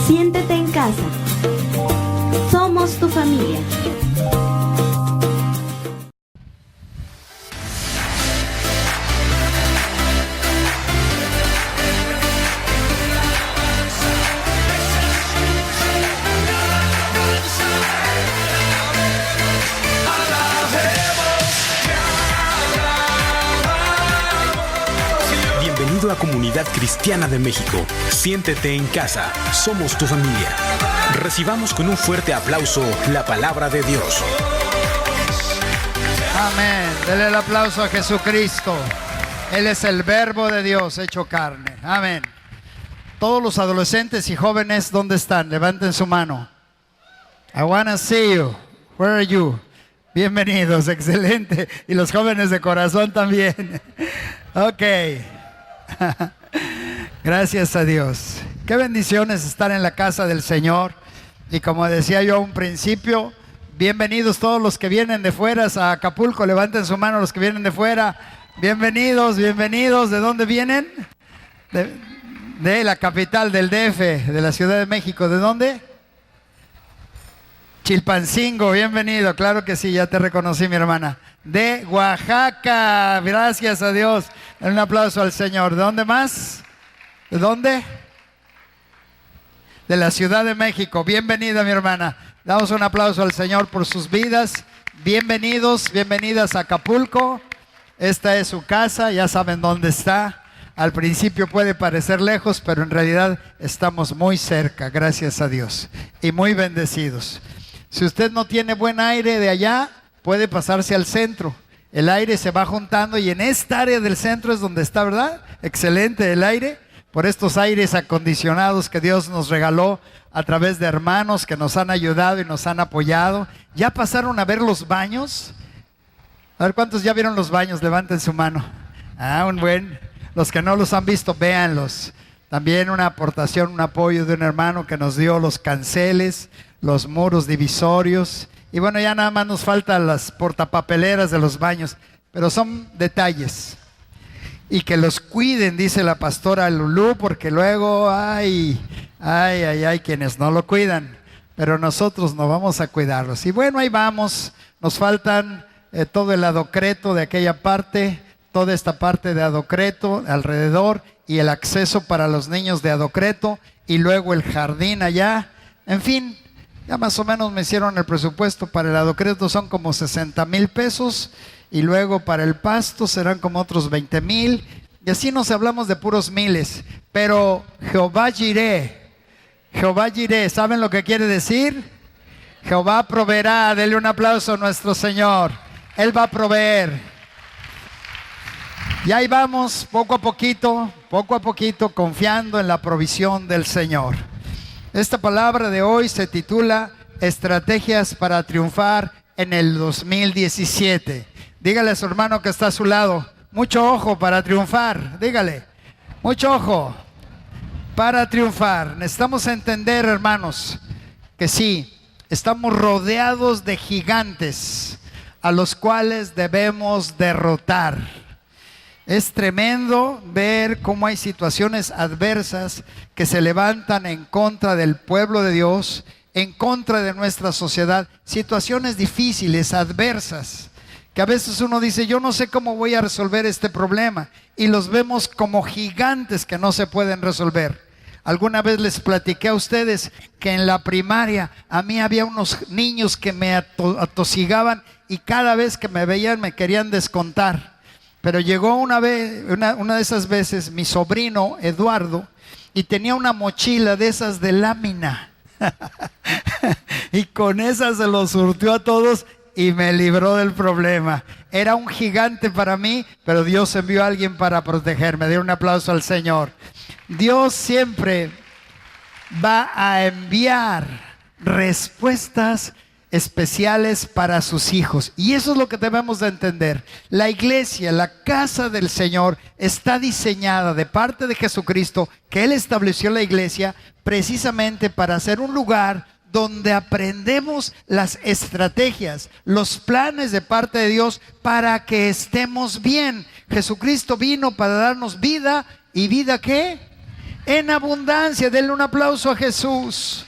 Siéntete en casa. Somos tu familia. Bienvenido a Comunidad Cristiana de México. Siéntete en casa. Somos tu familia. Recibamos con un fuerte aplauso la palabra de Dios. Amén. Denle el aplauso a Jesucristo. Él es el Verbo de Dios hecho carne. Amén. Todos los adolescentes y jóvenes, ¿dónde están? Levanten su mano. I wanna see you. Where are you? Bienvenidos, excelente. Y los jóvenes de corazón también. Ok. Gracias a Dios. Qué bendiciones estar en la casa del Señor. Y como decía yo a un principio, bienvenidos todos los que vienen de fuera a Acapulco. Levanten su mano los que vienen de fuera. Bienvenidos, bienvenidos. ¿De dónde vienen? De la capital del DF, de la Ciudad de México. ¿De dónde? Chilpancingo, bienvenido. Claro que sí, ya te reconocí, mi hermana. De Oaxaca, gracias a Dios. Un aplauso al Señor. ¿De dónde más? ¿De dónde? De la Ciudad de México. Bienvenida, mi hermana. Damos un aplauso al Señor por sus vidas. Bienvenidos, bienvenidas a Acapulco. Esta es su casa, ya saben dónde está. Al principio puede parecer lejos, pero en realidad estamos muy cerca, gracias a Dios. Y muy bendecidos. Si usted no tiene buen aire de allá, puede pasarse al centro. El aire se va juntando y en esta área del centro es donde está, ¿verdad? Excelente el aire, por estos aires acondicionados que Dios nos regaló a través de hermanos que nos han ayudado y nos han apoyado. ¿Ya pasaron a ver los baños? A ver, ¿cuántos ya vieron los baños? Levanten su mano. Los que no los han visto, véanlos. También una aportación, un apoyo de un hermano que nos dio los canceles, los muros divisorios. Y bueno, ya nada más nos faltan las portapapeleras de los baños, pero son detalles. Y que los cuiden, dice la pastora Lulú, porque luego hay quienes no lo cuidan, pero nosotros no vamos a cuidarlos. Y bueno, ahí vamos, nos faltan todo el adocreto de aquella parte, toda esta parte de adocreto alrededor y el acceso para los niños de adocreto y luego el jardín allá, en fin. Ya más o menos me hicieron el presupuesto para el adocreto, son como 60,000 pesos. Y luego para el pasto serán como otros 20,000. Y así nos hablamos de puros miles. Pero Jehová Jireh, ¿saben lo que quiere decir? Jehová proveerá. Dele un aplauso a nuestro Señor. Él va a proveer. Y ahí vamos, poco a poquito, confiando en la provisión del Señor. Esta palabra de hoy se titula Estrategias para triunfar en el 2017. Dígale a su hermano que está a su lado, mucho ojo para triunfar. Dígale, mucho ojo para triunfar. Necesitamos entender, hermanos, que sí, estamos rodeados de gigantes a los cuales debemos derrotar. Es tremendo ver cómo hay situaciones adversas que se levantan en contra del pueblo de Dios, en contra de nuestra sociedad. Situaciones difíciles, adversas, que a veces uno dice, yo no sé cómo voy a resolver este problema. Y los vemos como gigantes que no se pueden resolver. Alguna vez les platiqué a ustedes que en la primaria a mí había unos niños que me atosigaban y cada vez que me veían me querían descontar. Pero llegó una de esas veces mi sobrino Eduardo y tenía una mochila de esas de lámina y con esas se los surtió a todos y me libró del problema. Era un gigante para mí, pero Dios envió a alguien para protegerme. Dé un aplauso al Señor. Dios siempre va a enviar respuestas especiales para sus hijos, y eso es lo que debemos de entender. La iglesia, la casa del Señor, está diseñada de parte de Jesucristo, que Él estableció la iglesia precisamente para ser un lugar donde aprendemos las estrategias, los planes de parte de Dios para que estemos bien. Jesucristo vino para darnos vida, y vida ¿qué? en abundancia. Denle un aplauso a Jesús.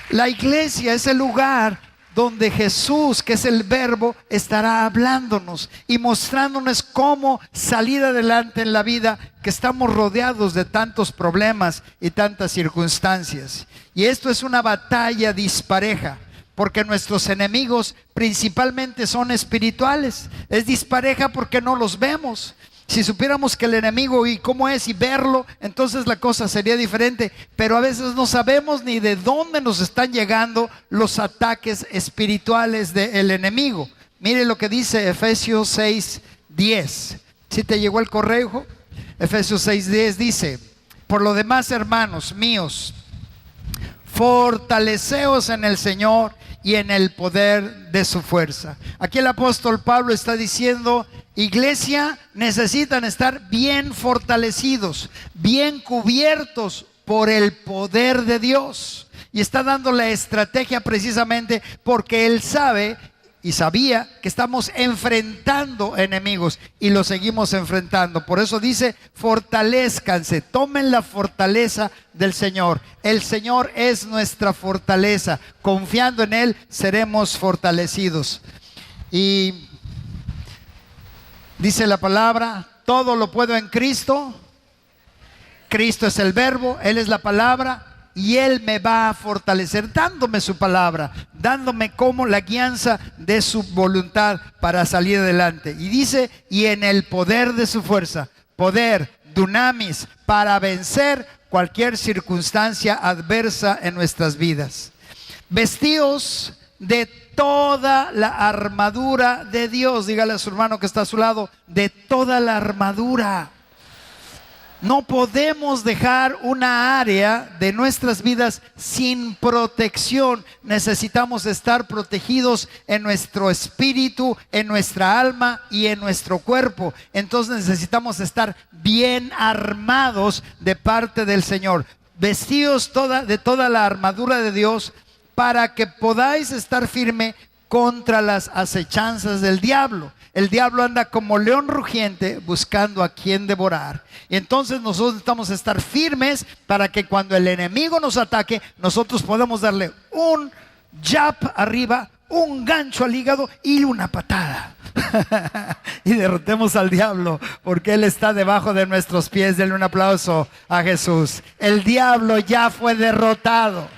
La iglesia es el lugar donde Jesús, que es el Verbo, estará hablándonos y mostrándonos cómo salir adelante en la vida, que estamos rodeados de tantos problemas y tantas circunstancias. Y esto es una batalla dispareja, porque nuestros enemigos principalmente son espirituales. Es dispareja porque no los vemos. Si supiéramos que el enemigo y cómo es y verlo, entonces la cosa sería diferente. Pero a veces no sabemos ni de dónde nos están llegando los ataques espirituales del enemigo. Mire lo que dice Efesios 6:10. ¿Sí te llegó el correo, hijo? Efesios 6:10 dice: por lo demás, hermanos míos, fortaleceos en el Señor y en el poder de su fuerza. Aquí el apóstol Pablo está diciendo: iglesia, necesitan estar bien fortalecidos, bien cubiertos por el poder de Dios. Y está dando la estrategia precisamente porque Él sabe y sabía que estamos enfrentando enemigos y los seguimos enfrentando. Por eso dice: fortalezcanse, tomen la fortaleza del Señor. El Señor es nuestra fortaleza. Confiando en Él seremos fortalecidos. Y dice la palabra: todo lo puedo en Cristo. Cristo es el Verbo, Él es la palabra, y Él me va a fortalecer dándome su palabra, dándome como la guianza de su voluntad para salir adelante. Y dice: y en el poder de su fuerza, poder, dunamis, para vencer cualquier circunstancia adversa en nuestras vidas. Vestidos de toda la armadura de Dios. Dígale a su hermano que está a su lado: de toda la armadura. No podemos dejar una área de nuestras vidas sin protección. Necesitamos estar protegidos en nuestro espíritu, en nuestra alma y en nuestro cuerpo. Entonces necesitamos estar bien armados de parte del Señor, vestidos de toda la armadura de Dios, para que podáis estar firme contra las acechanzas del diablo. El diablo anda como león rugiente buscando a quien devorar. Y entonces nosotros necesitamos estar firmes para que cuando el enemigo nos ataque, nosotros podamos darle un jab arriba, un gancho al hígado y una patada. Y derrotemos al diablo, porque Él está debajo de nuestros pies. Denle un aplauso a Jesús. El diablo ya fue derrotado.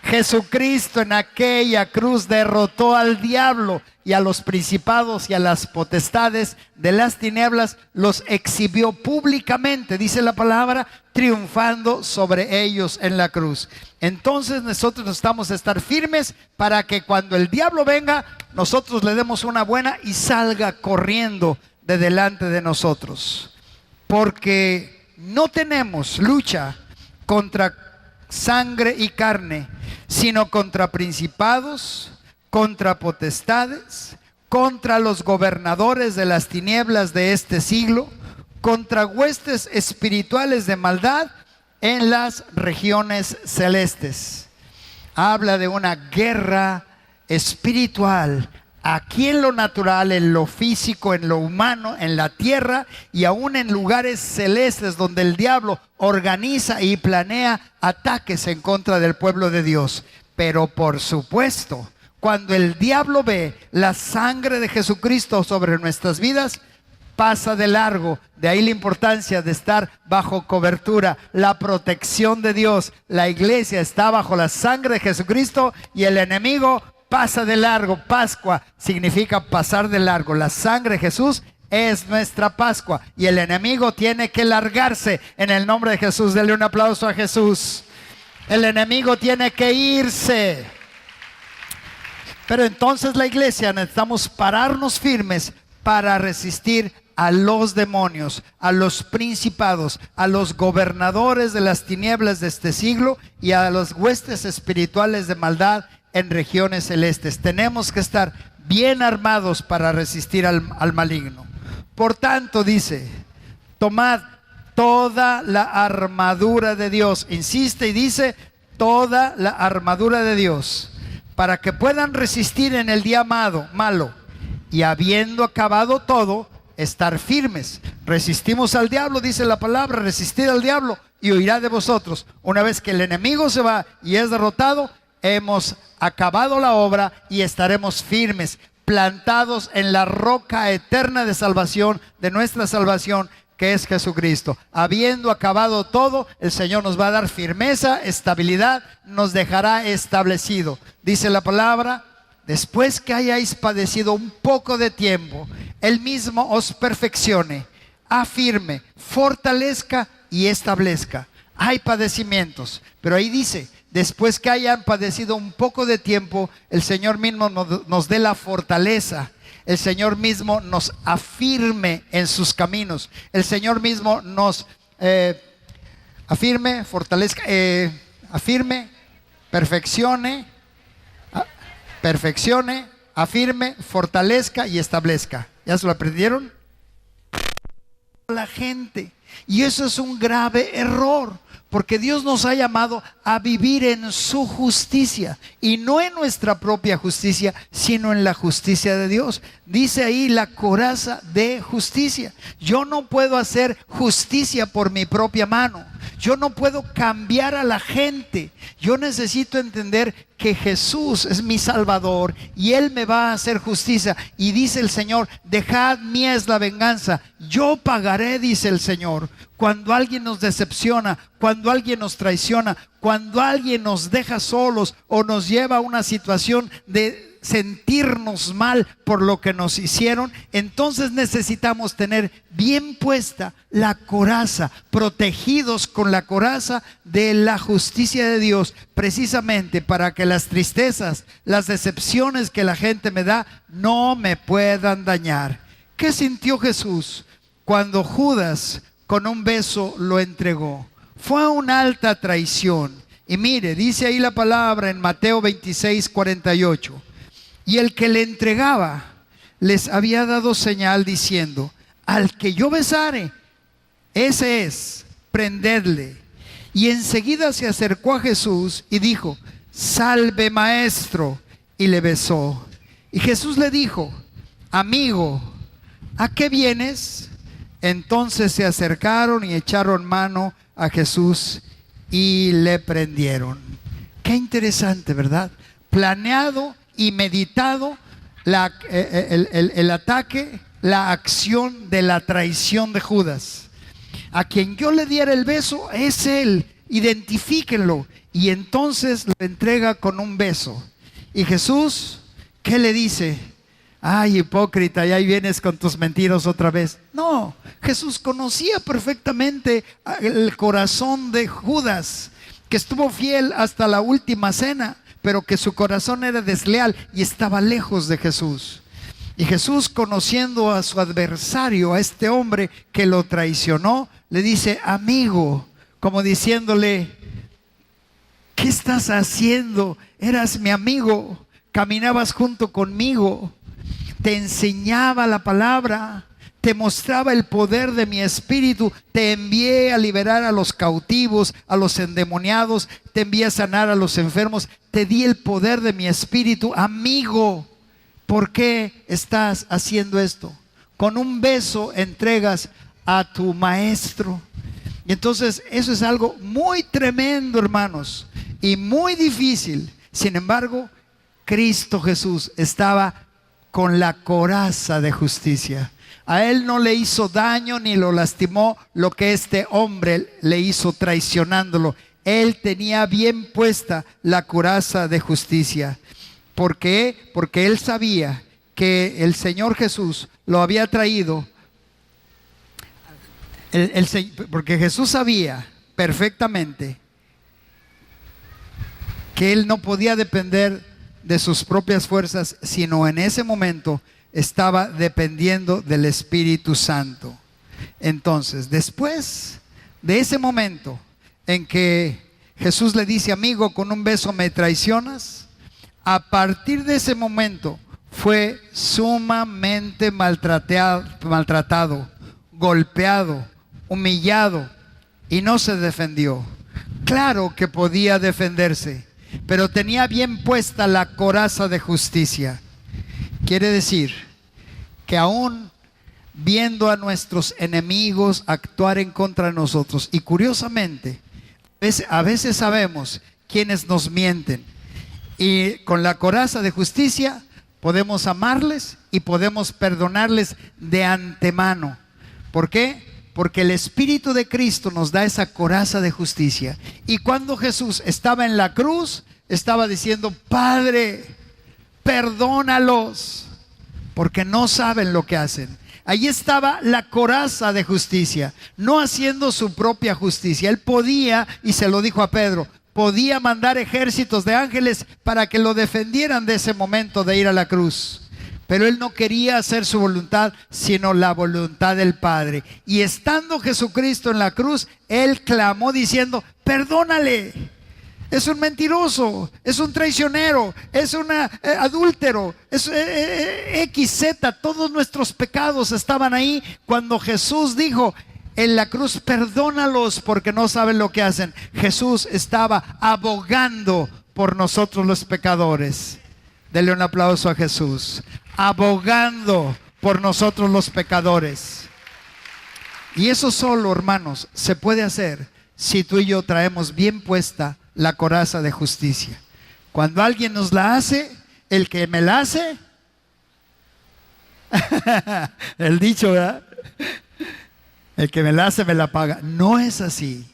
Jesucristo en aquella cruz derrotó al diablo y a los principados y a las potestades de las tinieblas, los exhibió públicamente, dice la palabra, triunfando sobre ellos en la cruz. Entonces nosotros necesitamos estar firmes para que cuando el diablo venga, nosotros le demos una buena y salga corriendo de delante de nosotros. Porque no tenemos lucha contra sangre y carne, sino contra principados, contra potestades, contra los gobernadores de las tinieblas de este siglo, contra huestes espirituales de maldad en las regiones celestes. Habla de una guerra espiritual aquí en lo natural, en lo físico, en lo humano, en la tierra y aún en lugares celestes donde el diablo organiza y planea ataques en contra del pueblo de Dios. Pero por supuesto, cuando el diablo ve la sangre de Jesucristo sobre nuestras vidas, pasa de largo. De ahí la importancia de estar bajo cobertura, la protección de Dios. La iglesia está bajo la sangre de Jesucristo y el enemigo pasa de largo. Pascua significa pasar de largo. La sangre de Jesús es nuestra Pascua y el enemigo tiene que largarse en el nombre de Jesús. Denle un aplauso a Jesús. El enemigo tiene que irse. Pero entonces la iglesia necesitamos pararnos firmes para resistir a los demonios, a los principados, a los gobernadores de las tinieblas de este siglo y a los huestes espirituales de maldad en regiones celestes. Tenemos que estar bien armados para resistir al maligno. Por tanto, dice: tomad toda la armadura de Dios. Insiste y dice: toda la armadura de Dios, para que puedan resistir en el día malo, y habiendo acabado todo, estar firmes. Resistimos al diablo, dice la palabra, resistid al diablo y huirá de vosotros. Una vez que el enemigo se va y es derrotado, hemos acabado la obra y estaremos firmes, plantados en la roca eterna de salvación, de nuestra salvación, que es Jesucristo. Habiendo acabado todo, el Señor nos va a dar firmeza, estabilidad, nos dejará establecido. Dice la palabra: después que hayáis padecido un poco de tiempo, Él mismo os perfeccione, afirme, fortalezca y establezca. Hay padecimientos, pero ahí dice: después que hayan padecido un poco de tiempo, el Señor mismo nos dé la fortaleza. El Señor mismo nos afirme en sus caminos. El Señor mismo nos afirme, fortalezca, afirme, perfeccione, afirme, fortalezca y establezca. ¿Ya se lo aprendieron? La gente. Y eso es un grave error, porque Dios nos ha llamado a vivir en su justicia y no en nuestra propia justicia, sino en la justicia de Dios. Dice ahí la coraza de justicia. Yo no puedo hacer justicia por mi propia mano. Yo no puedo cambiar a la gente. Yo necesito entender que Jesús es mi Salvador y Él me va a hacer justicia. Y dice el Señor: dejad mía es la venganza, yo pagaré, dice el Señor. Cuando alguien nos decepciona, cuando alguien nos traiciona, cuando alguien nos deja solos o nos lleva a una situación de sentirnos mal por lo que nos hicieron, entonces necesitamos tener bien puesta la coraza, protegidos con la coraza de la justicia de Dios, precisamente para que las tristezas, las decepciones que la gente me da no me puedan dañar. ¿Qué sintió Jesús cuando Judas con un beso lo entregó? Fue una alta traición. Y mire, dice ahí la palabra en Mateo 26:48: y el que le entregaba les había dado señal diciendo: al que yo besare, ese es, prendedle. Y enseguida se acercó a Jesús y dijo: salve, maestro. Y le besó. Y Jesús le dijo: amigo, ¿a qué vienes? Entonces se acercaron y echaron mano a Jesús y le prendieron. Qué interesante, ¿verdad? Planeado y meditado el ataque, la acción de la traición de Judas. A quien yo le diera el beso es él, identifíquenlo. Y entonces lo entrega con un beso. Y Jesús, ¿qué le dice? Ay, hipócrita, y ahí vienes con tus mentiras otra vez. No, Jesús conocía perfectamente el corazón de Judas, que estuvo fiel hasta la última cena, pero que su corazón era desleal y estaba lejos de Jesús. Y Jesús, conociendo a su adversario, a este hombre que lo traicionó, le dice: amigo, como diciéndole: ¿qué estás haciendo? Eras mi amigo, caminabas junto conmigo, te enseñaba la palabra, te mostraba el poder de mi espíritu, te envié a liberar a los cautivos, a los endemoniados, te envié a sanar a los enfermos, te di el poder de mi espíritu. Amigo, ¿por qué estás haciendo esto? Con un beso entregas a tu maestro. Y entonces eso es algo muy tremendo, hermanos, y muy difícil. Sin embargo, Cristo Jesús estaba con la coraza de justicia. A él no le hizo daño ni lo lastimó lo que este hombre le hizo traicionándolo. Él tenía bien puesta la coraza de justicia. ¿Por qué? Porque él sabía que el Señor Jesús lo había traído. Porque Jesús sabía perfectamente que él no podía depender de sus propias fuerzas, sino en ese momento estaba dependiendo del Espíritu Santo. Entonces, después de ese momento en que Jesús le dice: amigo, con un beso me traicionas, a partir de ese momento fue sumamente maltratado, golpeado, humillado, y no se defendió. Claro que podía defenderse, pero tenía bien puesta la coraza de justicia. Quiere decir que aún viendo a nuestros enemigos actuar en contra de nosotros. Y curiosamente, a veces sabemos quiénes nos mienten. Y con la coraza de justicia podemos amarles y podemos perdonarles de antemano. ¿Por qué? Porque el Espíritu de Cristo nos da esa coraza de justicia. Y cuando Jesús estaba en la cruz, estaba diciendo: Padre, perdónalos, porque no saben lo que hacen. Allí estaba la coraza de justicia, no haciendo su propia justicia. Él podía, y se lo dijo a Pedro, podía mandar ejércitos de ángeles para que lo defendieran de ese momento de ir a la cruz. Pero él no quería hacer su voluntad, sino la voluntad del Padre. Y estando Jesucristo en la cruz, él clamó diciendo: perdónale. Es un mentiroso, es un traicionero, es un adúltero, es XZ. Todos nuestros pecados estaban ahí cuando Jesús dijo en la cruz: perdónalos porque no saben lo que hacen. Jesús estaba abogando por nosotros los pecadores. Dele un aplauso a Jesús. Abogando por nosotros los pecadores. Y eso solo, hermanos, se puede hacer si tú y yo traemos bien puesta la coraza de justicia. Cuando alguien nos la hace, el que me la hace, el dicho, ¿verdad? El que me la hace me la paga. No es así.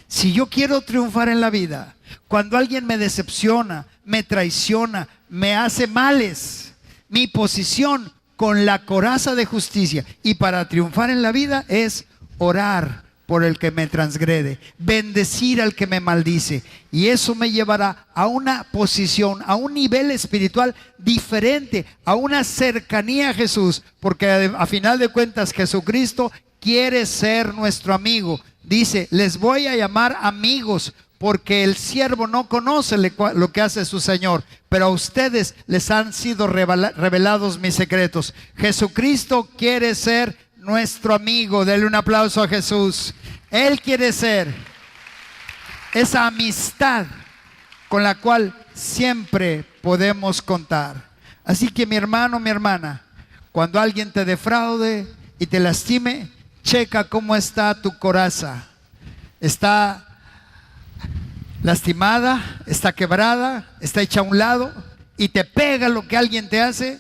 Si yo quiero triunfar en la vida, cuando alguien me decepciona, me traiciona, me hace males, mi posición con la coraza de justicia y para triunfar en la vida es orar por el que me transgrede, bendecir al que me maldice, y eso me llevará a una posición, a un nivel espiritual diferente, a una cercanía a Jesús, porque a final de cuentas Jesucristo quiere ser nuestro amigo. Dice: les voy a llamar amigos, porque el siervo no conoce lo que hace su Señor, pero a ustedes les han sido revelados mis secretos. Jesucristo quiere ser nuestro amigo. Dele un aplauso a Jesús. Él quiere ser esa amistad con la cual siempre podemos contar. Así que mi hermano, mi hermana, cuando alguien te defraude y te lastime, checa cómo está tu coraza. ¿Está lastimada? ¿Está quebrada? ¿Está hecha a un lado? ¿Y te pega lo que alguien te hace?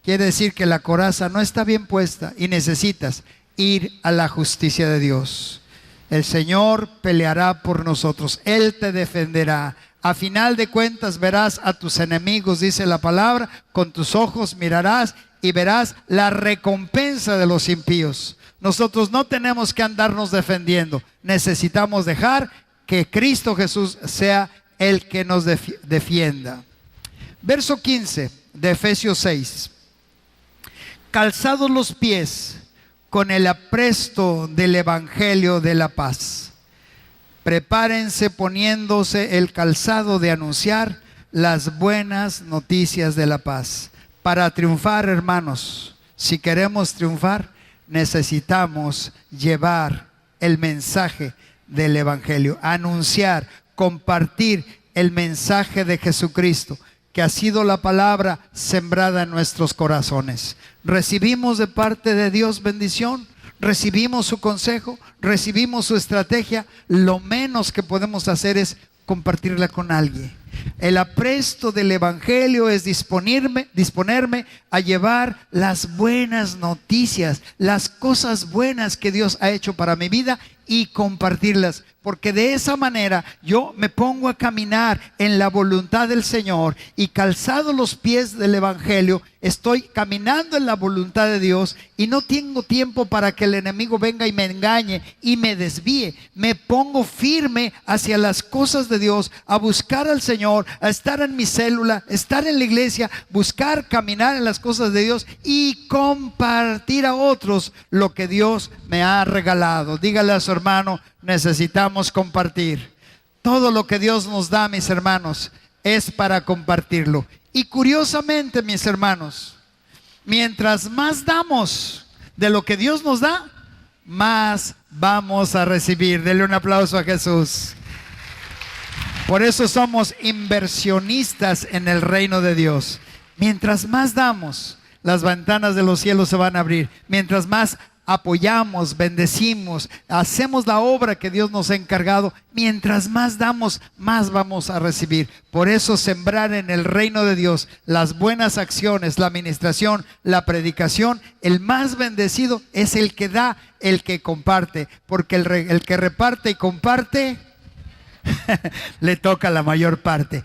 Quiere decir que la coraza no está bien puesta y necesitas ir a la justicia de Dios. El Señor peleará por nosotros. Él te defenderá. A final de cuentas verás a tus enemigos, dice la palabra. Con tus ojos mirarás y verás la recompensa de los impíos. Nosotros no tenemos que andarnos defendiendo. Necesitamos dejar que Cristo Jesús sea el que nos defienda. Verso 15 de Efesios 6. Calzados los pies con el apresto del Evangelio de la paz. Prepárense poniéndose el calzado de anunciar las buenas noticias de la paz. Para triunfar, hermanos, si queremos triunfar, necesitamos llevar el mensaje del Evangelio, anunciar, compartir el mensaje de Jesucristo, que ha sido la palabra sembrada en nuestros corazones. Recibimos de parte de Dios bendición, recibimos su consejo, recibimos su estrategia. Lo menos que podemos hacer es compartirla con alguien. El apresto del Evangelio es disponerme a llevar las buenas noticias, las cosas buenas que Dios ha hecho para mi vida y compartirlas, porque de esa manera yo me pongo a caminar en la voluntad del Señor y calzado los pies del Evangelio, estoy caminando en la voluntad de Dios y no tengo tiempo para que el enemigo venga y me engañe y me desvíe. Me pongo firme hacia las cosas de Dios, a buscar al Señor, a estar en mi célula, estar en la iglesia, buscar caminar en las cosas de Dios y compartir a otros lo que Dios me ha regalado. Dígale a su hermano: necesitamos compartir. Todo lo que Dios nos da, mis hermanos, es para compartirlo. Y curiosamente, mis hermanos, mientras más damos de lo que Dios nos da, más vamos a recibir. Denle un aplauso a Jesús. Por eso somos inversionistas en el reino de Dios. Mientras más damos, las ventanas de los cielos se van a abrir. Mientras más apoyamos, bendecimos, hacemos la obra que Dios nos ha encargado, mientras más damos, más vamos a recibir. Por eso sembrar en el reino de Dios las buenas acciones, la administración, la predicación, el más bendecido es el que da, el que comparte, porque el que reparte y comparte le toca la mayor parte.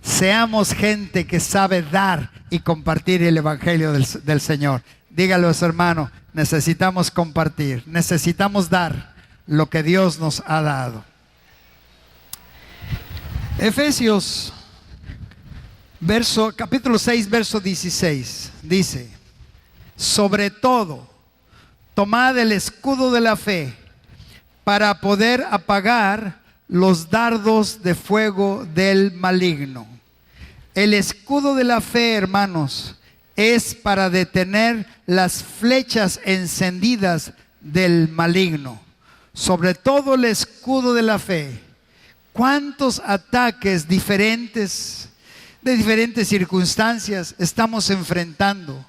Seamos gente que sabe dar y compartir el evangelio del Señor. Dígalo a su hermano, necesitamos compartir, necesitamos dar lo que Dios nos ha dado. Efesios capítulo 6, verso 16 dice: sobre todo, tomad el escudo de la fe para poder apagar los dardos de fuego del maligno. El escudo de la fe, hermanos, es para detener las flechas encendidas del maligno. Sobre todo el escudo de la fe. ¿Cuántos ataques de diferentes circunstancias estamos enfrentando?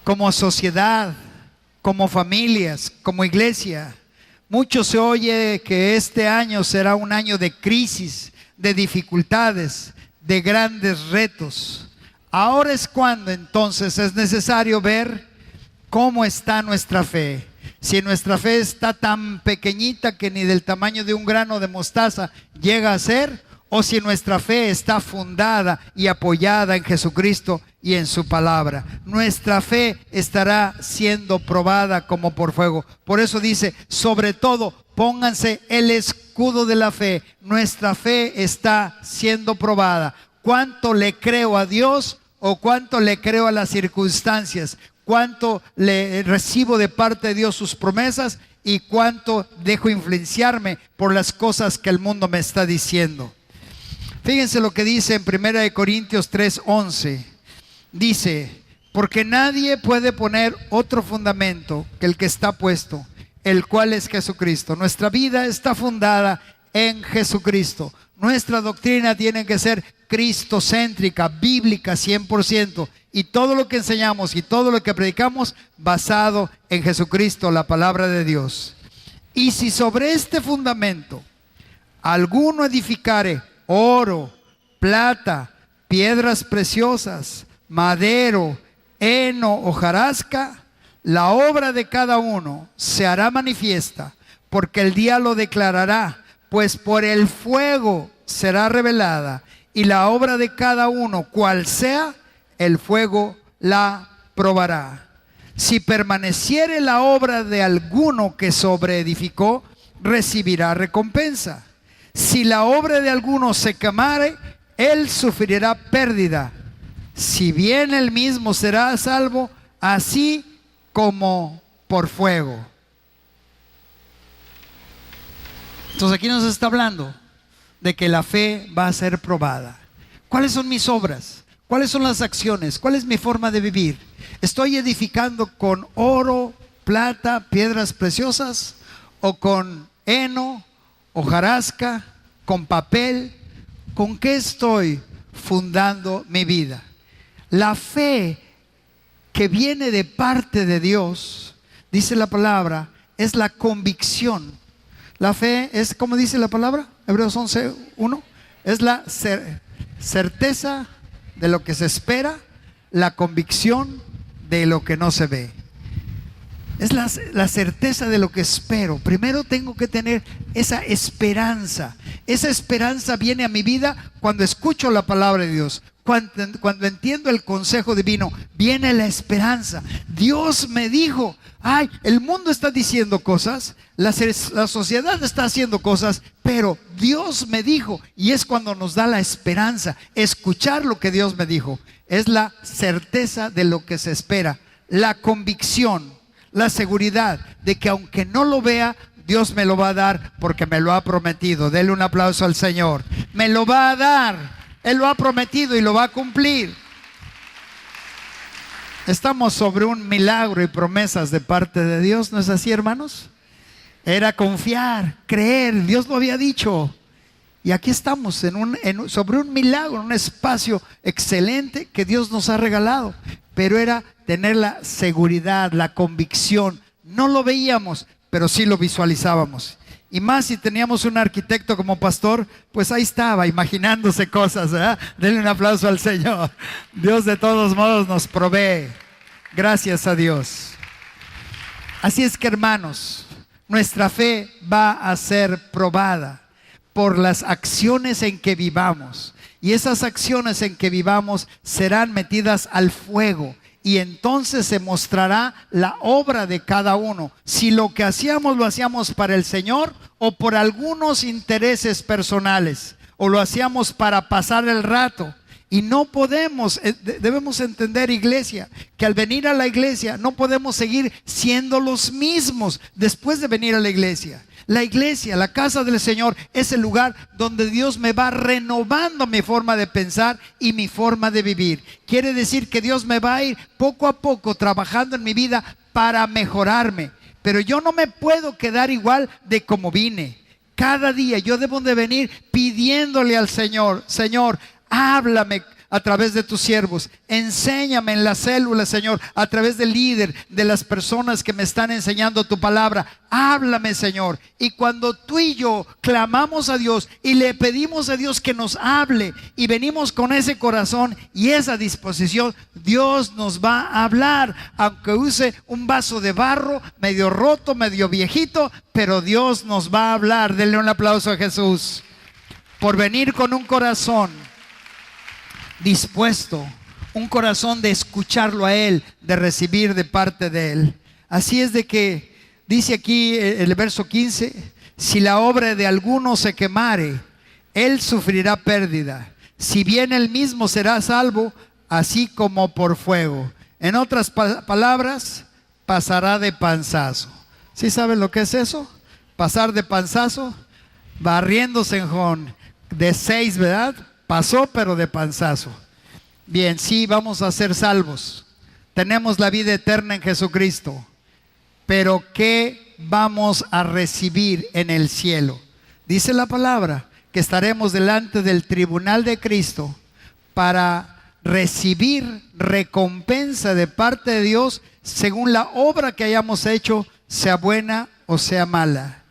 Como sociedad, como familias, como iglesia. Mucho se oye que este año será un año de crisis, de dificultades, de grandes retos. Ahora es cuando entonces es necesario ver cómo está nuestra fe. Si nuestra fe está tan pequeñita que ni del tamaño de un grano de mostaza llega a ser, o si nuestra fe está fundada y apoyada en Jesucristo y en su palabra. Nuestra fe estará siendo probada como por fuego. Por eso dice, sobre todo, pónganse el escudo de la fe. Nuestra fe está siendo probada. ¿Cuánto le creo a Dios o cuánto le creo a las circunstancias? ¿Cuánto le recibo de parte de Dios sus promesas? ¿Y cuánto dejo influenciarme por las cosas que el mundo me está diciendo? Fíjense lo que dice en 1 Corintios 3:11. Dice, porque nadie puede poner otro fundamento que el que está puesto, el cual es Jesucristo. Nuestra vida está fundada en Jesucristo. Nuestra doctrina tiene que ser cristocéntrica, bíblica 100%. Y todo lo que enseñamos y todo lo que predicamos basado en Jesucristo, la palabra de Dios. Y si sobre este fundamento alguno edificare oro, plata, piedras preciosas, madero, heno, hojarasca, la obra de cada uno se hará manifiesta, porque el día lo declarará, pues por el fuego será revelada, y la obra de cada uno, cual sea, el fuego la probará. Si permaneciere la obra de alguno que sobreedificó, recibirá recompensa. Si la obra de alguno se quemare, él sufrirá pérdida. Si bien él mismo será salvo, así como por fuego. Entonces aquí nos está hablando de que la fe va a ser probada. ¿Cuáles son mis obras? ¿Cuáles son las acciones? ¿Cuál es mi forma de vivir? ¿Estoy edificando con oro, plata, piedras preciosas? ¿O con heno, hojarasca, con papel? ¿Con qué estoy fundando mi vida? La fe que viene de parte de Dios, dice la palabra, es la convicción. La fe es, ¿cómo dice la palabra? Hebreos 11:1. Es la certeza de lo que se espera, la convicción de lo que no se ve. Es la certeza de lo que espero. Primero tengo que tener esa esperanza. Esa esperanza viene a mi vida cuando escucho la palabra de Dios. Cuando entiendo el consejo divino, viene la esperanza. Dios me dijo, ay, el mundo está diciendo cosas, la sociedad está haciendo cosas, pero Dios me dijo. Y es cuando nos da la esperanza, escuchar lo que Dios me dijo. Es la certeza de lo que se espera, la convicción, la seguridad de que aunque no lo vea, Dios me lo va a dar porque me lo ha prometido. Dele un aplauso al Señor. Me lo va a dar. Él lo ha prometido y lo va a cumplir. Estamos sobre un milagro y promesas de parte de Dios, ¿no es así, hermanos? Era confiar, creer, Dios lo había dicho. Y aquí estamos sobre un milagro, un espacio excelente que Dios nos ha regalado. pero era tener la seguridad, la convicción. No lo veíamos, pero sí lo visualizábamos. Y más si teníamos un arquitecto como pastor, pues ahí estaba, imaginándose cosas, ¿verdad? Denle un aplauso al Señor. Dios de todos modos nos provee. Gracias a Dios. Así es que, hermanos, nuestra fe va a ser probada por las acciones en que vivamos. Y esas acciones en que vivamos serán metidas al fuego. Y entonces se mostrará la obra de cada uno. Si lo que hacíamos lo hacíamos para el Señor o por algunos intereses personales, o lo hacíamos para pasar el rato. Y no podemos, debemos entender, iglesia, que al venir a la iglesia no podemos seguir siendo los mismos después de venir a la iglesia. La iglesia, la casa del Señor, es el lugar donde Dios me va renovando mi forma de pensar y mi forma de vivir. Quiere decir que Dios me va a ir poco a poco trabajando en mi vida para mejorarme. Pero yo no me puedo quedar igual de como vine. Cada día yo debo de venir pidiéndole al Señor: Señor, háblame a través de tus siervos, enséñame en la célula, Señor, a través del líder, de las personas que me están enseñando tu palabra. Háblame, Señor. Y cuando tú y yo clamamos a Dios y le pedimos a Dios que nos hable, y venimos con ese corazón y esa disposición, Dios nos va a hablar, aunque use un vaso de barro medio roto, medio viejito, pero Dios nos va a hablar. Denle un aplauso a Jesús por venir con un corazón dispuesto, un corazón de escucharlo a Él, de recibir de parte de Él. Así es de que dice aquí el verso 15: si la obra de alguno se quemare, él sufrirá pérdida, si bien él mismo será salvo, así como por fuego. En otras palabras, pasará de panzazo. ¿Sí saben lo que es eso? Pasar de panzazo, barriéndose de 6, ¿verdad? Pasó, pero de panzazo. Bien, sí, vamos a ser salvos. Tenemos la vida eterna en Jesucristo. Pero ¿qué vamos a recibir en el cielo? Dice la palabra que estaremos delante del tribunal de Cristo para recibir recompensa de parte de Dios según la obra que hayamos hecho, sea buena o sea mala.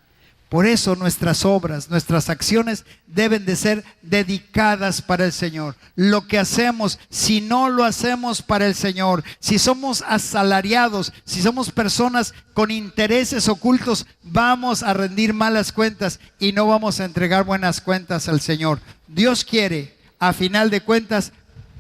Por eso nuestras obras, nuestras acciones deben de ser dedicadas para el Señor. Lo que hacemos, si no lo hacemos para el Señor, si somos asalariados, si somos personas con intereses ocultos, vamos a rendir malas cuentas y no vamos a entregar buenas cuentas al Señor. Dios quiere, a final de cuentas,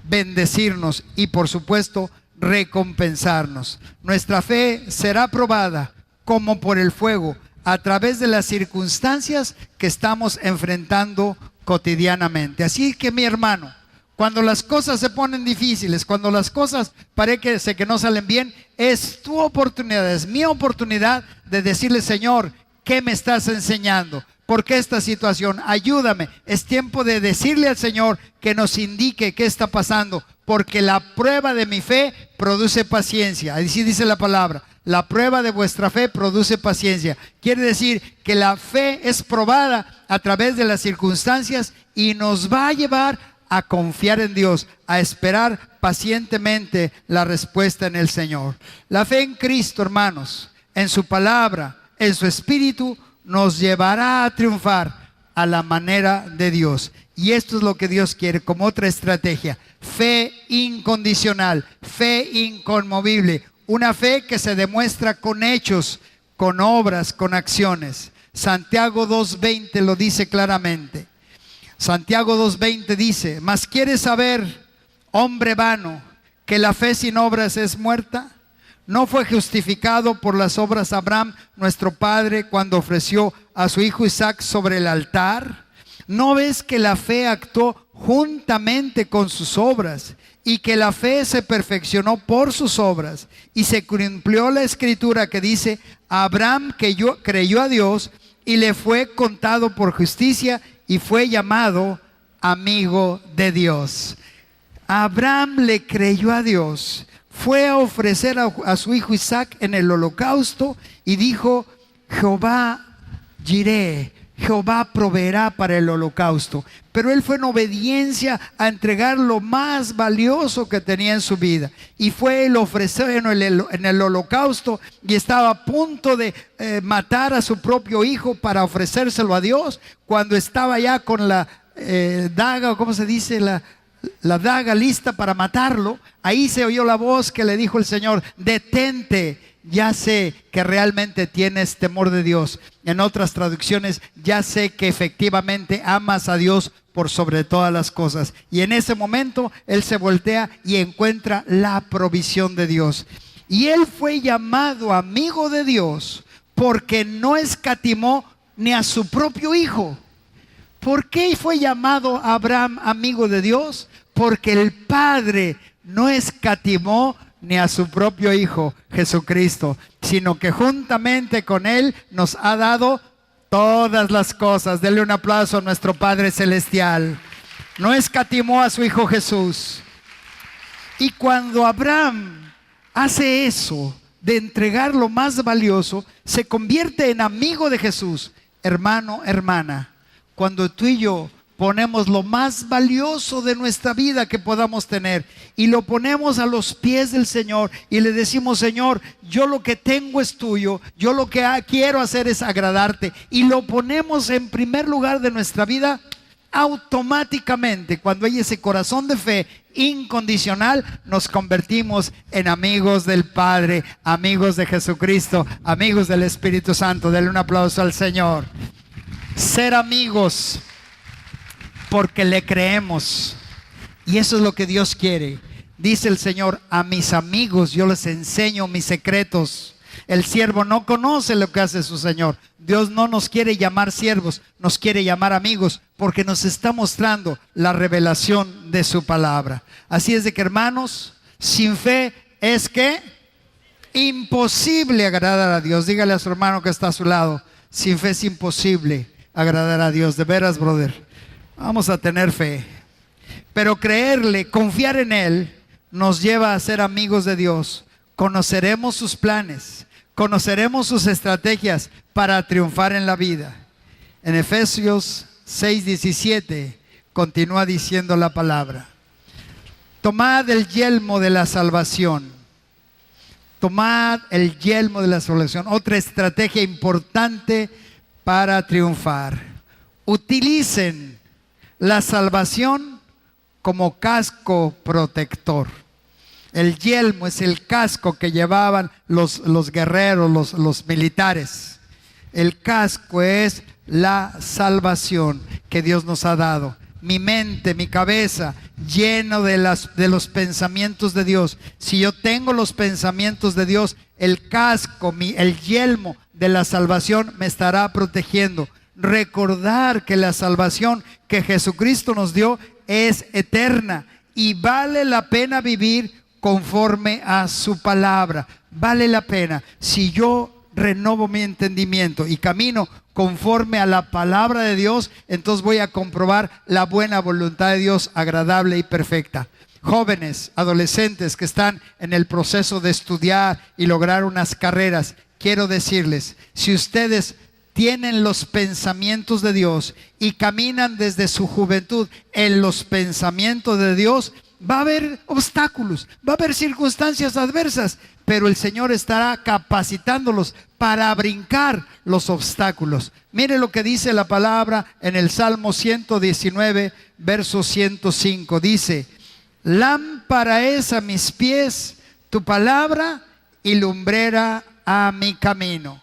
bendecirnos y, por supuesto, recompensarnos. Nuestra fe será probada como por el fuego, a través de las circunstancias que estamos enfrentando cotidianamente. Así que, mi hermano, cuando las cosas se ponen difíciles, cuando las cosas parece que no salen bien, es tu oportunidad, es mi oportunidad de decirle: Señor, ¿qué me estás enseñando? ¿Por qué esta situación? Ayúdame. Es tiempo de decirle al Señor que nos indique qué está pasando, porque la prueba de mi fe produce paciencia. Así dice la palabra: la prueba de vuestra fe produce paciencia. Quiere decir que la fe es probada a través de las circunstancias y nos va a llevar a confiar en Dios, a esperar pacientemente la respuesta en el Señor. La fe en Cristo, hermanos, en su palabra, en su espíritu, nos llevará a triunfar a la manera de Dios. Y esto es lo que Dios quiere como otra estrategia: fe incondicional, fe inconmovible. Una fe que se demuestra con hechos, con obras, con acciones. Santiago 2:20 lo dice claramente. Santiago 2:20 dice: ¿mas quieres saber, hombre vano, que la fe sin obras es muerta? ¿No fue justificado por las obras Abraham, nuestro padre, cuando ofreció a su hijo Isaac sobre el altar? ¿No ves que la fe actuó juntamente con sus obras, y que la fe se perfeccionó por sus obras? Y se cumplió la escritura que dice: Abraham creyó a Dios y le fue contado por justicia, y fue llamado amigo de Dios. Abraham le creyó a Dios, fue a ofrecer a su hijo Isaac en el holocausto y dijo: Jehová Jireh, Jehová proveerá para el holocausto. Pero él fue en obediencia a entregar lo más valioso que tenía en su vida. Y fue el ofrecer en el holocausto, y estaba a punto de matar a su propio hijo para ofrecérselo a Dios, cuando estaba ya con la daga, o ¿cómo se dice? La daga lista para matarlo. Ahí se oyó la voz que le dijo el Señor: detente, ya sé que realmente tienes temor de Dios. En otras traducciones, ya sé que efectivamente amas a Dios por sobre todas las cosas. Y en ese momento él se voltea y encuentra la provisión de Dios. Y él fue llamado amigo de Dios porque no escatimó ni a su propio hijo. ¿Por qué fue llamado Abraham amigo de Dios? Porque el Padre no escatimó ni a su propio Hijo Jesucristo, sino que juntamente con Él nos ha dado todas las cosas. Denle un aplauso a nuestro Padre Celestial. No escatimó a su Hijo Jesús. Y cuando Abraham hace eso, de entregar lo más valioso, se convierte en amigo de Jesús. Hermano, hermana, cuando tú y yo ponemos lo más valioso de nuestra vida que podamos tener y lo ponemos a los pies del Señor y le decimos: Señor, yo lo que tengo es tuyo, yo lo que quiero hacer es agradarte, y lo ponemos en primer lugar de nuestra vida, automáticamente, cuando hay ese corazón de fe incondicional, nos convertimos en amigos del Padre, amigos de Jesucristo, amigos del Espíritu Santo. Denle un aplauso al Señor. Ser amigos porque le creemos, y eso es lo que Dios quiere. Dice el Señor: a mis amigos yo les enseño mis secretos. El siervo no conoce lo que hace su Señor. Dios no nos quiere llamar siervos, nos quiere llamar amigos, porque nos está mostrando la revelación de su palabra. Así es de que, hermanos, sin fe es que imposible agradar a Dios. Dígale a su hermano que está a su lado: sin fe es imposible agradar a Dios. De veras, brother, vamos a tener fe, pero creerle, confiar en Él, nos lleva a ser amigos de Dios. Conoceremos sus planes, conoceremos sus estrategias para triunfar en la vida. En Efesios 6:17 continúa diciendo la palabra: tomad el yelmo de la salvación. Tomad el yelmo de la salvación. Otra estrategia importante para triunfar: utilicen la salvación como casco protector. El yelmo es el casco que llevaban los guerreros, los militares. El casco es la salvación que Dios nos ha dado. Mi mente, mi cabeza, lleno de los pensamientos de Dios. Si yo tengo los pensamientos de Dios, el casco, el yelmo de la salvación me estará protegiendo. Recordar que la salvación que Jesucristo nos dio es eterna y vale la pena vivir conforme a su palabra. Vale la pena. Si yo renovo mi entendimiento y camino conforme a la palabra de Dios, entonces voy a comprobar la buena voluntad de Dios, agradable y perfecta. Jóvenes, adolescentes que están en el proceso de estudiar y lograr unas carreras, quiero decirles: si ustedes tienen los pensamientos de Dios y caminan desde su juventud en los pensamientos de Dios, va a haber obstáculos, va a haber circunstancias adversas, pero el Señor estará capacitándolos para brincar los obstáculos. Mire lo que dice la palabra en el Salmo 119, verso 105. Dice: lámpara es a mis pies tu palabra y lumbrera a mi camino.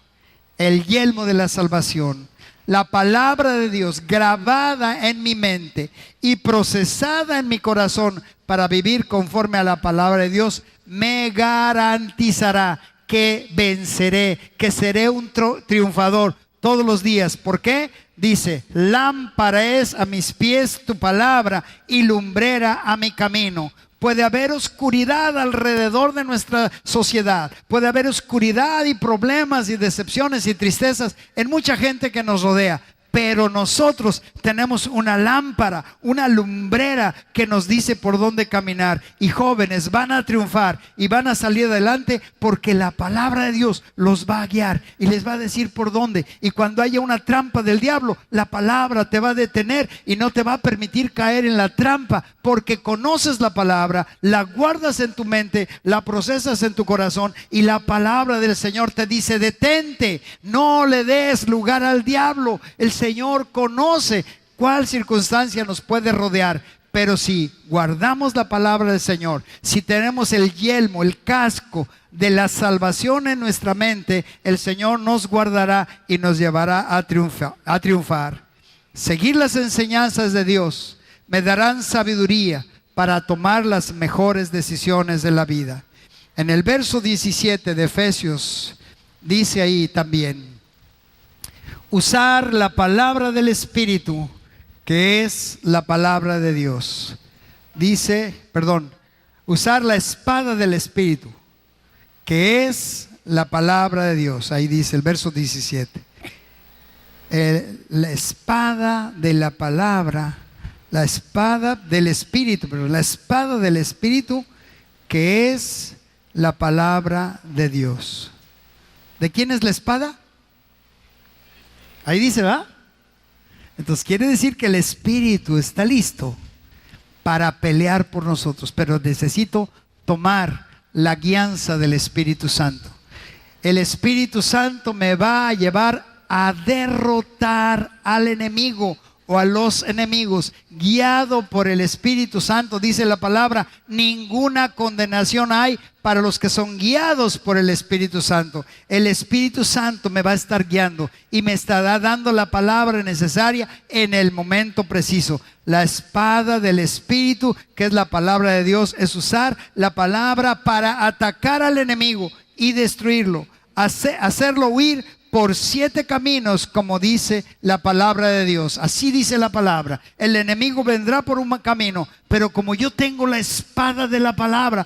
El yelmo de la salvación, la palabra de Dios grabada en mi mente y procesada en mi corazón para vivir conforme a la palabra de Dios, me garantizará que venceré, que seré un triunfador todos los días. ¿Por qué? Dice: lámpara es a mis pies tu palabra y lumbrera a mi camino. Puede haber oscuridad alrededor de nuestra sociedad. Puede haber oscuridad y problemas y decepciones y tristezas en mucha gente que nos rodea. Pero nosotros tenemos una lámpara, una lumbrera que nos dice por dónde caminar. Y jóvenes van a triunfar y van a salir adelante porque la palabra de Dios los va a guiar y les va a decir por dónde. Y cuando haya una trampa del diablo, la palabra te va a detener y no te va a permitir caer en la trampa, porque conoces la palabra, la guardas en tu mente, la procesas en tu corazón, y la palabra del Señor te dice: detente, no le des lugar al diablo. El Señor conoce cuál circunstancia nos puede rodear, pero si guardamos la palabra del Señor, si tenemos el yelmo, el casco de la salvación en nuestra mente, el Señor nos guardará y nos llevará a triunfar. Seguir las enseñanzas de Dios me darán sabiduría para tomar las mejores decisiones de la vida. En el verso 17 de Efesios dice ahí también: usar la palabra del Espíritu, que es la palabra de Dios. Usar la espada del Espíritu, que es la palabra de Dios. Ahí dice el verso 17. La espada de la palabra, la espada del Espíritu, pero la espada del Espíritu, que es la palabra de Dios. ¿De quién es la espada? Ahí dice, ¿verdad? Entonces quiere decir que el Espíritu está listo para pelear por nosotros, pero necesito tomar la guianza del Espíritu Santo. El Espíritu Santo me va a llevar a derrotar al enemigo o a los enemigos. Guiado por el Espíritu Santo, dice la palabra, ninguna condenación hay para los que son guiados por el Espíritu Santo. El Espíritu Santo me va a estar guiando y me estará dando la palabra necesaria en el momento preciso. La espada del Espíritu, que es la palabra de Dios, es usar la palabra para atacar al enemigo y destruirlo, hacerlo huir por 7 caminos, como dice la palabra de Dios. Así dice la palabra: el enemigo vendrá por un camino, pero como yo tengo la espada de la palabra,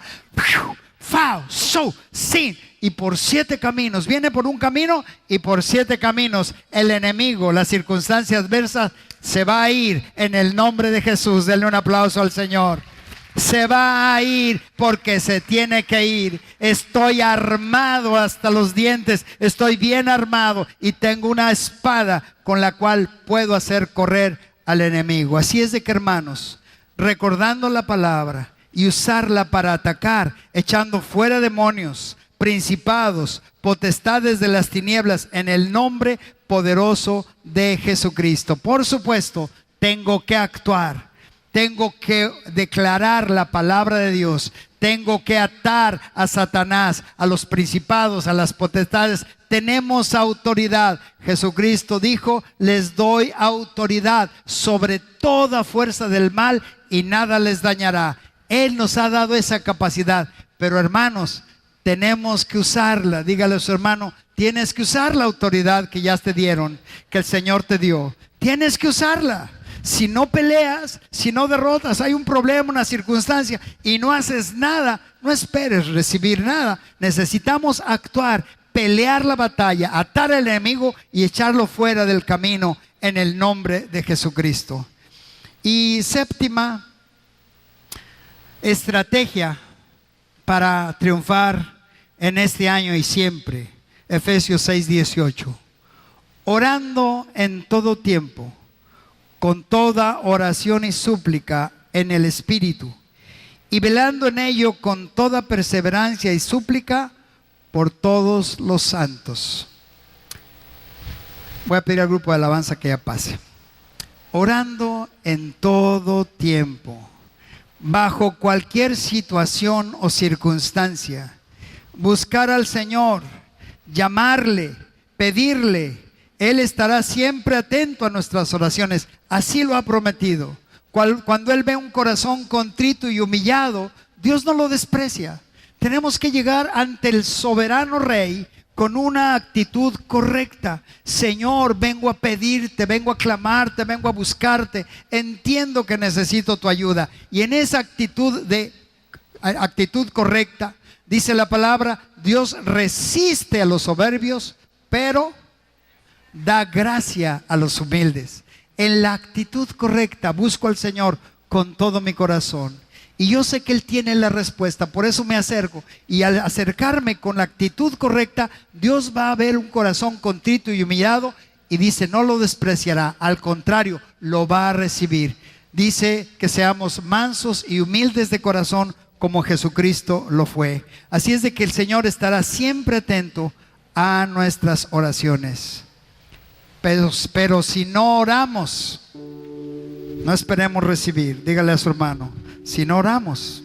y por 7 caminos, viene por un camino, y por 7 caminos el enemigo, la circunstancia adversa, se va a ir en el nombre de Jesús. Denle un aplauso al Señor. Se va a ir porque se tiene que ir. Estoy armado hasta los dientes, estoy bien armado y tengo una espada con la cual puedo hacer correr al enemigo. Así es de que, hermanos, recordando la palabra y usarla para atacar, echando fuera demonios, principados, potestades de las tinieblas, en el nombre poderoso de Jesucristo. Por supuesto, tengo que actuar. Tengo que declarar la palabra de Dios. Tengo que atar a Satanás, a los principados, a las potestades. Tenemos autoridad. Jesucristo dijo: les doy autoridad sobre toda fuerza del mal y nada les dañará. Él nos ha dado esa capacidad. Pero, hermanos, tenemos que usarla. Dígale a su hermano: tienes que usar la autoridad que ya te dieron, que el Señor te dio. Tienes que usarla. Si no peleas, si no derrotas, hay un problema, una circunstancia, y no haces nada, no esperes recibir nada. Necesitamos actuar, pelear la batalla, atar al enemigo y echarlo fuera del camino en el nombre de Jesucristo. Y séptima estrategia para triunfar en este año y siempre, Efesios 6:18. Orando en todo tiempo, con toda oración y súplica en el Espíritu, y velando en ello con toda perseverancia y súplica por todos los santos. Voy a pedir al grupo de alabanza que ya pase. Orando en todo tiempo, bajo cualquier situación o circunstancia, buscar al Señor, llamarle, pedirle. Él estará siempre atento a nuestras oraciones. Así lo ha prometido. Cuando Él ve un corazón contrito y humillado, Dios no lo desprecia. Tenemos que llegar ante el soberano Rey con una actitud correcta. Señor, vengo a pedirte, vengo a clamarte, vengo a buscarte. Entiendo que necesito tu ayuda. Y en esa actitud correcta, dice la palabra, Dios resiste a los soberbios, pero da gracia a los humildes. En la actitud correcta busco al Señor con todo mi corazón. Y yo sé que Él tiene la respuesta, por eso me acerco. Y al acercarme con la actitud correcta, Dios va a ver un corazón contrito y humillado. Y dice, no lo despreciará, al contrario, lo va a recibir. Dice que seamos mansos y humildes de corazón como Jesucristo lo fue. Así es de que el Señor estará siempre atento a nuestras oraciones. Pero si no oramos, no esperemos recibir. Dígale a su hermano, si no oramos,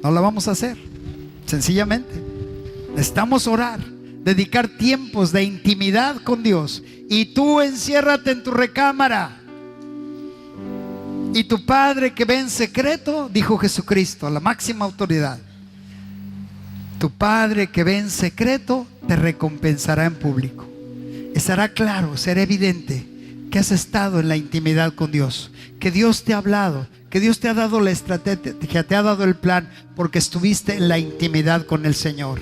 no la vamos a hacer. Sencillamente, necesitamos orar, dedicar tiempos de intimidad con Dios. Y tú enciérrate en tu recámara. Y tu Padre que ve en secreto, dijo Jesucristo, la máxima autoridad, tu Padre que ve en secreto te recompensará en público. Estará claro, será evidente que has estado en la intimidad con Dios, que Dios te ha hablado, que Dios te ha dado la estrategia, te ha dado el plan, porque estuviste en la intimidad con el Señor.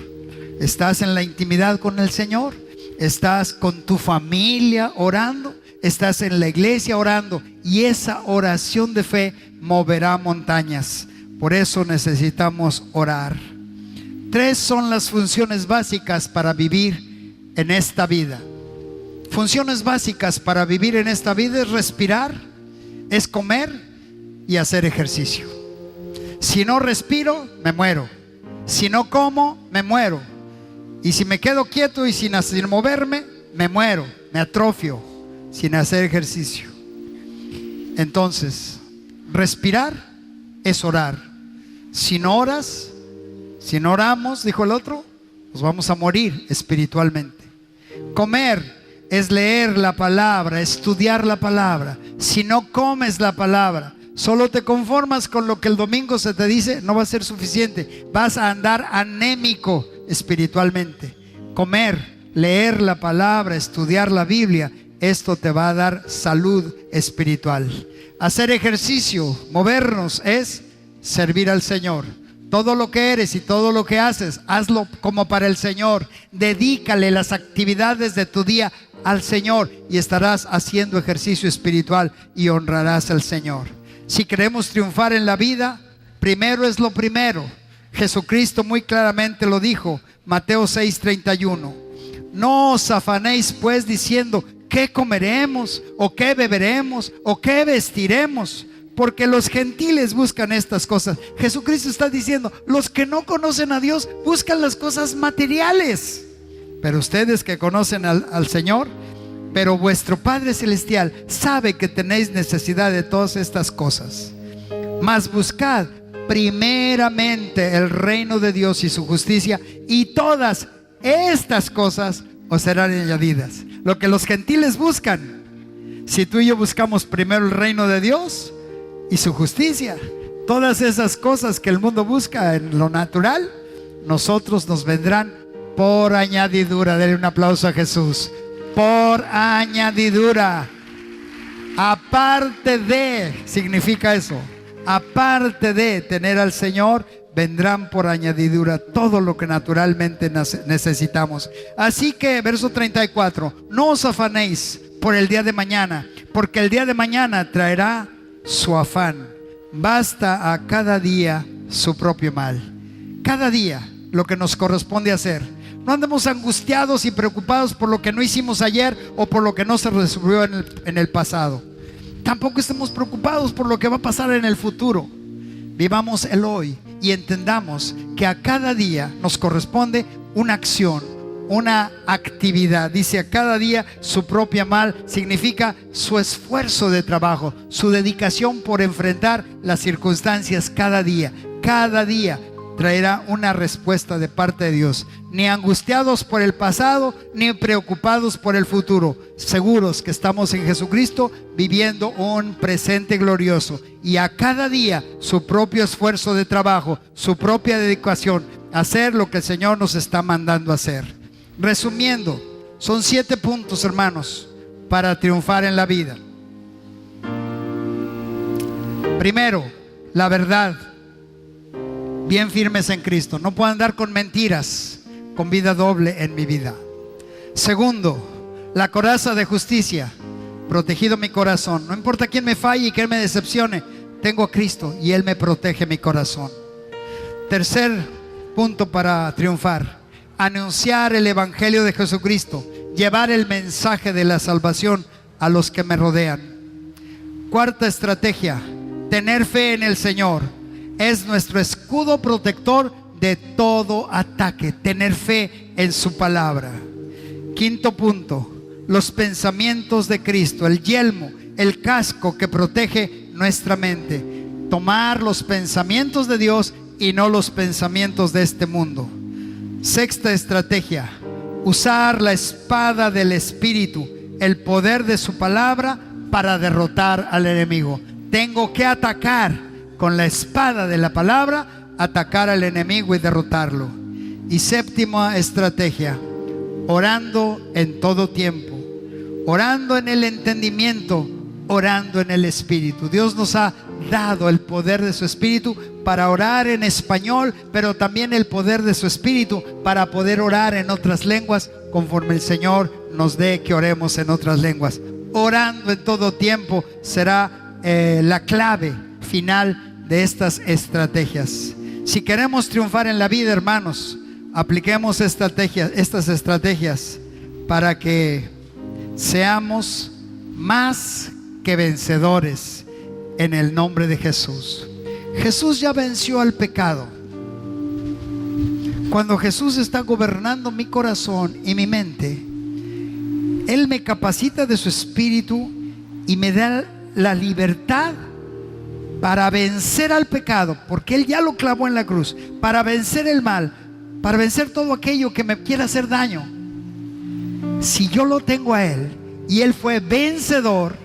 ¿Estás en la intimidad con el Señor? ¿Estás con tu familia orando? ¿Estás en la iglesia orando? Y esa oración de fe moverá montañas. Por eso necesitamos orar. 3 son las funciones básicas para vivir en esta vida. Funciones básicas para vivir en esta vida es respirar, es comer y hacer ejercicio. Si no respiro, me muero. Si no como, me muero. Y si me quedo quieto y sin moverme, me muero, me atrofio, sin hacer ejercicio. Entonces, respirar es orar. Si no oras, si no oramos, dijo el otro, nos vamos a morir espiritualmente. Comer es leer la palabra, estudiar la palabra. Si no comes la palabra, solo te conformas con lo que el domingo se te dice, no va a ser suficiente. Vas a andar anémico espiritualmente. Comer, leer la palabra, estudiar la Biblia, esto te va a dar salud espiritual. Hacer ejercicio, movernos, es servir al Señor. Todo lo que eres y todo lo que haces, hazlo como para el Señor. Dedícale las actividades de tu día al Señor y estarás haciendo ejercicio espiritual y honrarás al Señor. Si queremos triunfar en la vida, primero es lo primero. Jesucristo muy claramente lo dijo, Mateo 6:31. No os afanéis pues diciendo, ¿qué comeremos? ¿O qué beberemos? ¿O qué vestiremos? Porque los gentiles buscan estas cosas. Jesucristo está diciendo, los que no conocen a Dios buscan las cosas materiales. Pero ustedes que conocen al Señor, pero vuestro Padre Celestial sabe que tenéis necesidad de todas estas cosas. Mas buscad primeramente el reino de Dios y su justicia, y todas estas cosas os serán añadidas. Lo que los gentiles buscan, si tú y yo buscamos primero el reino de Dios y su justicia, todas esas cosas que el mundo busca en lo natural, nosotros nos vendrán por añadidura. Denle un aplauso a Jesús. Por añadidura. Aparte de, significa eso. Aparte de tener al Señor, vendrán por añadidura todo lo que naturalmente necesitamos. Así que, verso 34, no os afanéis por el día de mañana, porque el día de mañana traerá su afán. Basta a cada día su propio mal. Cada día lo que nos corresponde hacer. No andemos angustiados y preocupados por lo que no hicimos ayer o por lo que no se resolvió en el pasado. Tampoco estemos preocupados por lo que va a pasar en el futuro. Vivamos el hoy y entendamos que a cada día nos corresponde una acción, una actividad. Dice, a cada día su propia mal, significa su esfuerzo de trabajo, su dedicación por enfrentar las circunstancias cada día. Cada día traerá una respuesta de parte de Dios. Ni angustiados por el pasado, ni preocupados por el futuro. Seguros que estamos en Jesucristo, viviendo un presente glorioso. Y a cada día su propio esfuerzo de trabajo, su propia dedicación, hacer lo que el Señor nos está mandando hacer. Resumiendo, son 7 puntos, hermanos, para triunfar en la vida. Primero, la verdad. Bien firmes en Cristo. No puedo andar con mentiras, con vida doble en mi vida. Segundo, La coraza de justicia, protegido mi corazón. No importa quién me falle y quién me decepcione, tengo a Cristo y Él me protege mi corazón. Tercer punto para triunfar: anunciar el Evangelio de Jesucristo, llevar el mensaje de la salvación a los que me rodean. Cuarta estrategia: tener fe en el Señor. Es nuestro escudo protector de todo ataque, tener fe en su palabra. Quinto punto: los pensamientos de Cristo, el yelmo, el casco que protege nuestra mente. Tomar los pensamientos de Dios y no los pensamientos de este mundo. Sexta estrategia: usar la espada del Espíritu, el poder de su palabra para derrotar al enemigo. Tengo que atacar con la espada de la palabra, atacar al enemigo y derrotarlo. Y séptima estrategia: orando en todo tiempo, orando en el entendimiento, orando en el Espíritu. Dios nos ha dado el poder de su Espíritu para orar en español, pero también el poder de su Espíritu para poder orar en otras lenguas conforme el Señor nos dé que oremos en otras lenguas. Orando en todo tiempo será la clave final de estas estrategias. Si queremos triunfar en la vida, hermanos, apliquemos estas estrategias para que seamos más que vencedores en el nombre de Jesús. Jesús ya venció al pecado. Cuando Jesús está gobernando mi corazón y mi mente, Él me capacita de su Espíritu y me da la libertad para vencer al pecado, porque Él ya lo clavó en la cruz, para vencer el mal, para vencer todo aquello que me quiera hacer daño. Si yo lo tengo a Él y Él fue vencedor,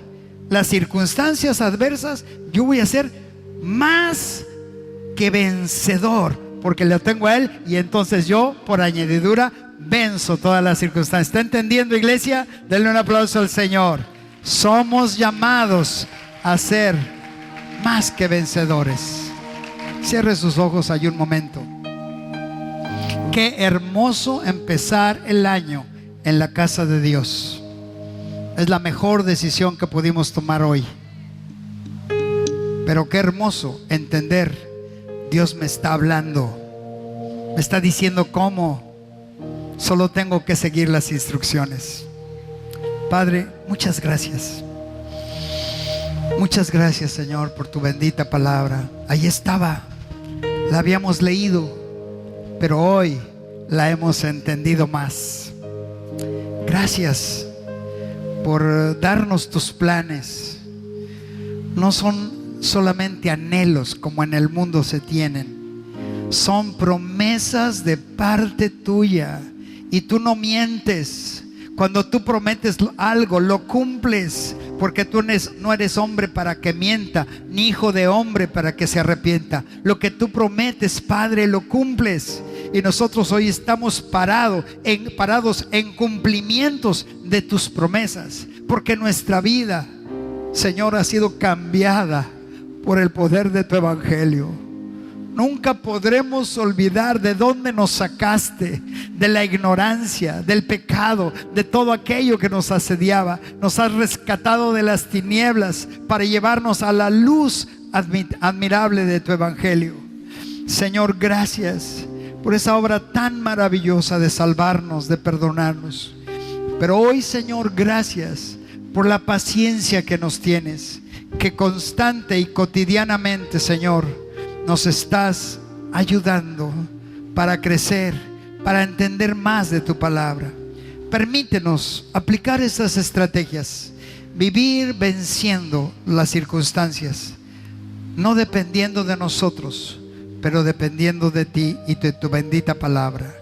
las circunstancias adversas, yo voy a ser más que vencedor, porque lo tengo a Él, y entonces yo, por añadidura, venzo todas las circunstancias. ¿Está entendiendo, iglesia? Denle un aplauso al Señor. Somos llamados a ser más que vencedores. Cierre sus ojos ahí un momento. Qué hermoso empezar el año en la casa de Dios. Es la mejor decisión que pudimos tomar hoy. Pero qué hermoso entender: Dios me está hablando, me está diciendo cómo. Solo tengo que seguir las instrucciones. Padre, muchas gracias. Muchas gracias, Señor, por tu bendita palabra. Ahí estaba, la habíamos leído, pero hoy la hemos entendido más. Gracias por darnos tus planes. No son solamente anhelos como en el mundo se tienen, son promesas de parte tuya, y tú no mientes. Cuando tú prometes algo, lo cumples, porque tú no eres hombre para que mienta, ni hijo de hombre para que se arrepienta. Lo que tú prometes, Padre, lo cumples. Y nosotros hoy estamos parados en cumplimientos de tus promesas, porque nuestra vida, Señor, ha sido cambiada por el poder de tu Evangelio. Nunca podremos olvidar de dónde nos sacaste, de la ignorancia, del pecado, de todo aquello que nos asediaba. Nos has rescatado de las tinieblas para llevarnos a la luz admirable de tu Evangelio. Señor, gracias por esa obra tan maravillosa de salvarnos, de perdonarnos. Pero hoy, Señor, gracias por la paciencia que nos tienes, que constante y cotidianamente, Señor, nos estás ayudando para crecer, para entender más de tu palabra. Permítenos aplicar estas estrategias, vivir venciendo las circunstancias, no dependiendo de nosotros, pero dependiendo de ti y de tu bendita palabra.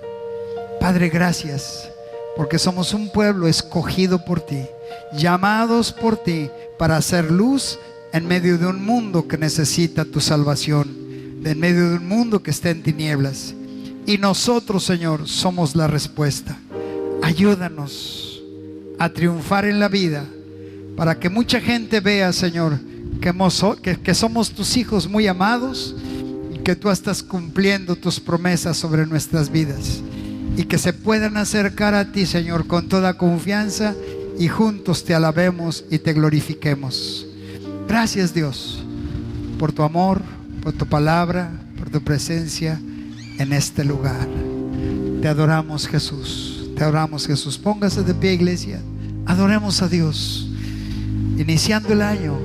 Padre, gracias, porque somos un pueblo escogido por ti, llamados por ti para hacer luz en medio de un mundo que necesita tu salvación, en medio de un mundo que está en tinieblas. Y nosotros, Señor, somos la respuesta. Ayúdanos a triunfar en la vida, para que mucha gente vea, Señor, que somos tus hijos muy amados, y que tú estás cumpliendo tus promesas sobre nuestras vidas, y que se puedan acercar a ti, Señor, con toda confianza, y juntos te alabemos y te glorifiquemos. Gracias, Dios, por tu amor, por tu palabra, por tu presencia en este lugar. Te adoramos, Jesús. Te adoramos, Jesús. Póngase de pie, iglesia. Adoremos a Dios. Iniciando el año,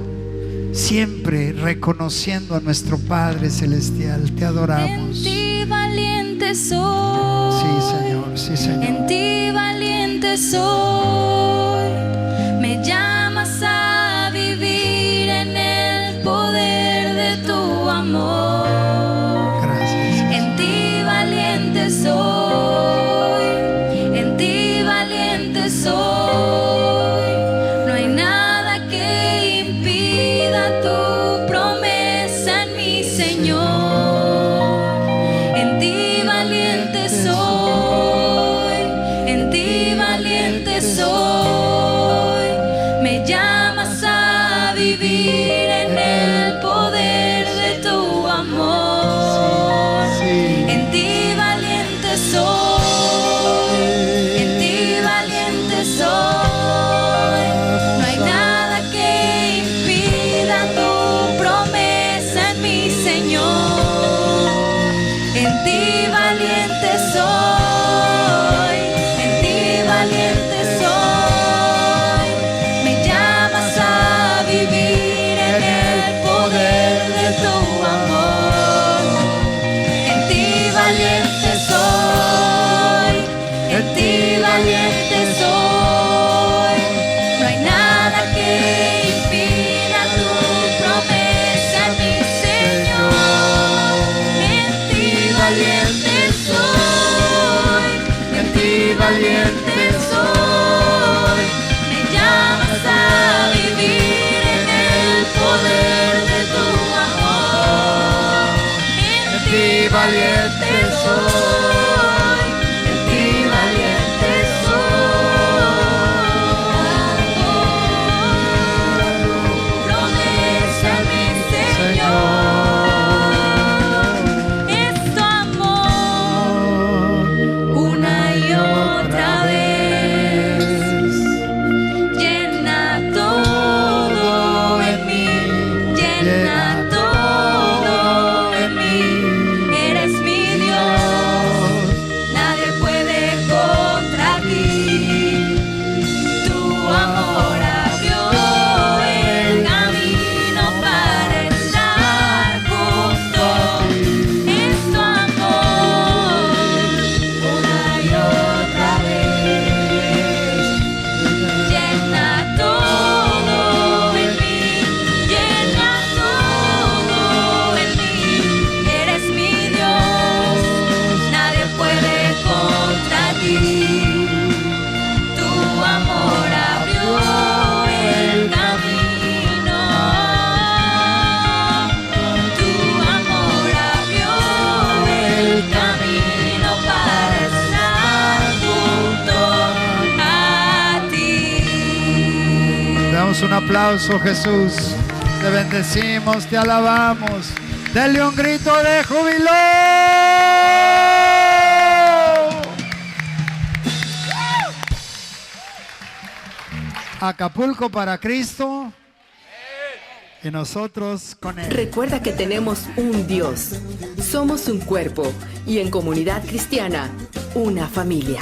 siempre reconociendo a nuestro Padre Celestial. Te adoramos. En ti valiente soy. Sí, Señor. Sí, Señor. En ti valiente soy. Me llamas a vivir en el poder de tu amor. Gracias. En ti valiente soy. En ti valiente soy. No hay nada que impida tu promesa en mi Señor. En ti valiente soy. En ti valiente soy. Me llamas a vivir en el poder de tu amor. En ti valiente soy. En ti valiente soy. No hay nada que impida tu promesa en mi Señor. En ti valiente soy. En ti valiente soy. Me llamas a vivir en el poder de tu amor. En ti valiente soy. En ti valiente soy. No hay nada que impida tu promesa, mi Señor. En ti valiente soy. En ti valiente soy. Me llamas a vivir en el poder de tu amor. En ti valiente soy. En ti valiente soy. Promesa, mi Señor. Es tu amor una y otra vez. Llena todo en mí. Llena todo en mí. Eres mi Dios, nadie puede contra ti. Tu amor abrió el camino para estar junto. Es tu amor una y otra vez. Llena todo en mí. Llena todo en mí. Eres mi Dios, nadie puede contra ti. Tu amor abrió el camino. Tu amor abrió el camino para estar junto a ti. Damos un aplauso, Jesús. Te bendecimos, te alabamos. Denle un grito de júbilo. Acapulco para Cristo y nosotros con Él. Recuerda que tenemos un Dios. Somos un cuerpo y en Comunidad Cristiana, una familia.